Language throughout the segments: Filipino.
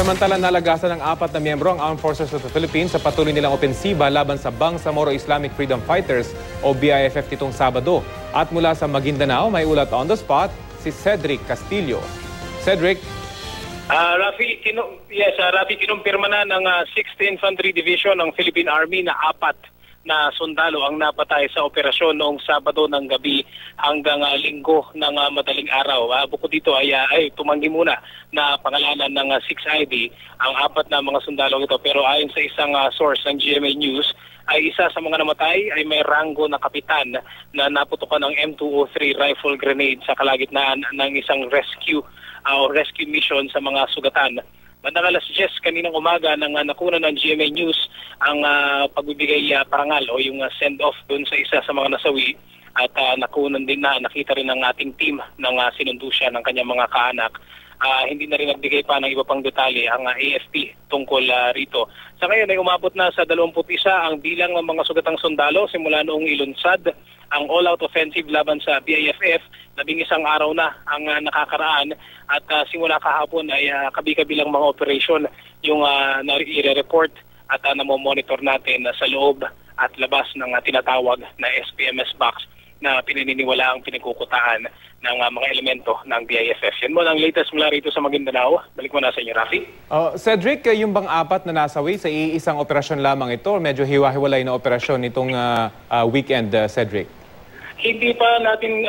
Samantala nalagasan ng 4 na miyembro ang Armed Forces of the Philippines sa patuloy nilang opensiba laban sa Bangsamoro Islamic Freedom Fighters o BIFF nitong Sabado. At mula sa Maguindanao, may ulat on the spot si Cedric Castillo. Cedric? Rafi, kinumpirma na ng 6th Infantry Division ng Philippine Army na 4 na sundalo ang napatay sa operasyon noong Sabado ng gabi hanggang linggo ng madaling araw. Bukod dito ay tumanggi muna na pangalanan ng 6ID ang 4 na mga sundalo ito. Pero ayon sa isang source ng GMA News, ay isa sa mga namatay ay may ranggo na kapitan na naputukan ng M203 rifle grenade sa kalagitnaan ng isang rescue mission sa mga sugatan. Bandang alas 10 kaninang umaga nang nakuna ng GMA News ang pagbibigay parangal o yung send-off doon sa isa sa mga nasawi at nakunan din nakita rin ng ating team ng sinundo siya ng kanyang mga kaanak. Hindi na rin nagbigay pa ng iba pang detalye ang AFP tungkol rito. Sa ngayon ay umabot na sa 21 ang bilang ng mga sugatang sundalo simula noong ilunsad ang all-out offensive laban sa BIFF. 11 araw na ang nakakaraan at simula kahapon ay kabi-kabilang mga operasyon yung nare-report at namomonitor natin sa loob at labas ng tinatawag na SPMS box na pinaniniwala ang pinagkukutaan ng mga elemento ng BIFF. Yan mo ang latest mula rito sa Maguindanao. Balik mo na sa inyo, Rafi. Cedric, yung bang 4 na nasawi sa iisang operasyon lamang ito? Medyo hiwa-hiwalay na operasyon itong weekend, Cedric. Hindi pa natin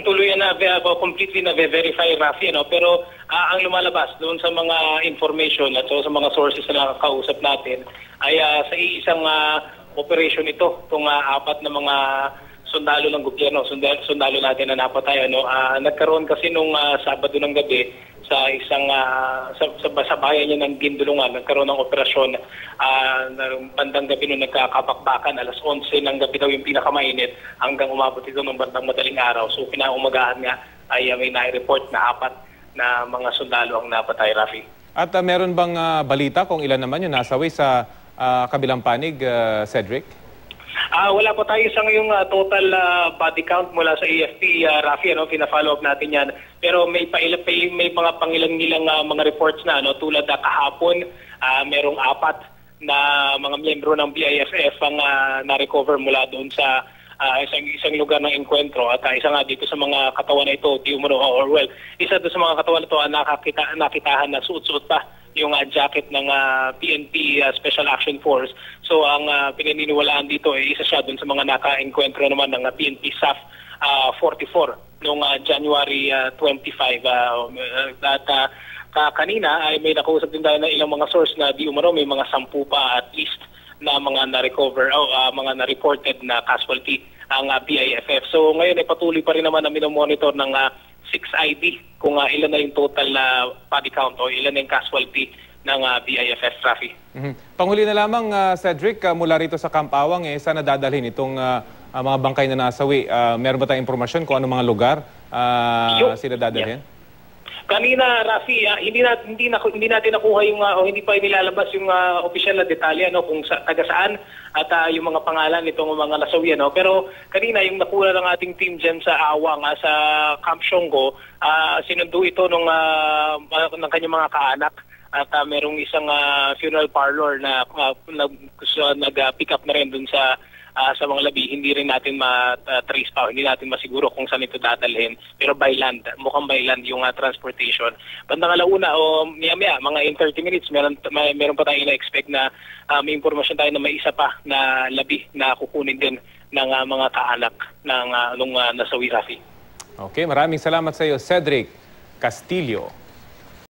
tuluyan na completely na verify, Rafi, pero ang lumalabas doon sa mga information at sa mga sources na nakakausap natin ay sa isang operation ito, itong 4 na mga sundalo ng gobyerno, sundalo natin na napatay. Nagkaroon kasi nung Sabado ng gabi sa isang sa bayan niya ng Gindulungan, nagkaroon ng operasyon bandang gabi nung nagkakapakbakan, alas 11 ng gabi daw yung pinakamainit hanggang umabot ito ng bandang madaling araw. So kinaumagahan nga ay may nai-report na 4 na mga sundalo ang napatay, Rafi. At meron bang balita kung ilan naman yung nasawi sa kabilang panig, Cedric? Wala pa tayo sa ngayong total body count mula sa AFP, Rafi, pina-follow up natin yan. Pero may mga pangilang-ilang mga reports na, tulad kahapon, merong 4 na mga miyembro ng BIFF ang na-recover mula doon sa isang lugar ng enkwentro. At isa nga dito sa mga katawan na ito, isa doon sa mga katawan na ito nakitahan na suot-suot pa yung jacket ng PNP Special Action Force. So ang pinaniniwalaan dito ay isa siya dun sa mga naka-enkwentro naman ng PNP SAF 44 noong January 25. At kanina ay may nakausap din tayo ng ilang mga source na di umano may mga 10 pa at least na mga na-recover o mga na-reported na casualty ang BIFF. So ngayon ay patuloy pa rin naman na minomonitor ng 6ID kung ilan na yung total body count o ilan na yung casualty ng BIFF, Rafi. Panghuli na lamang, Cedric, mula rito sa Kampawang, saan nadadalhin itong mga bangkay na nasawi? Meron ba tayong impormasyon kung anong mga lugar sila dadalhin? Yeah. Kanina, Rafi, hindi natin nakuha yung o hindi pa inilalabas yung opisyal na detalye kung taga saan at yung mga pangalan nitong mga nasawi. Pero kanina yung nakuha ng ating team dyan sa Awang, sa Camp Shongo, sinundo ito ng kanyang mga kaanak. At merong isang funeral parlor na nag-pick up na rin dun sa mga labi. Hindi rin natin ma-trace pa, hindi natin masiguro kung saan ito dadalhin. Pero by land, mukhang by land yung transportation. Bandang alauna o maya-maya, mga in 30 minutes, meron pa tayong ina-expect na may impormasyon tayo na may isa pa na labi na kukunin din ng mga kaanak ng nasawi, Rafi. Okay, maraming salamat sa iyo, Cedric Castillo.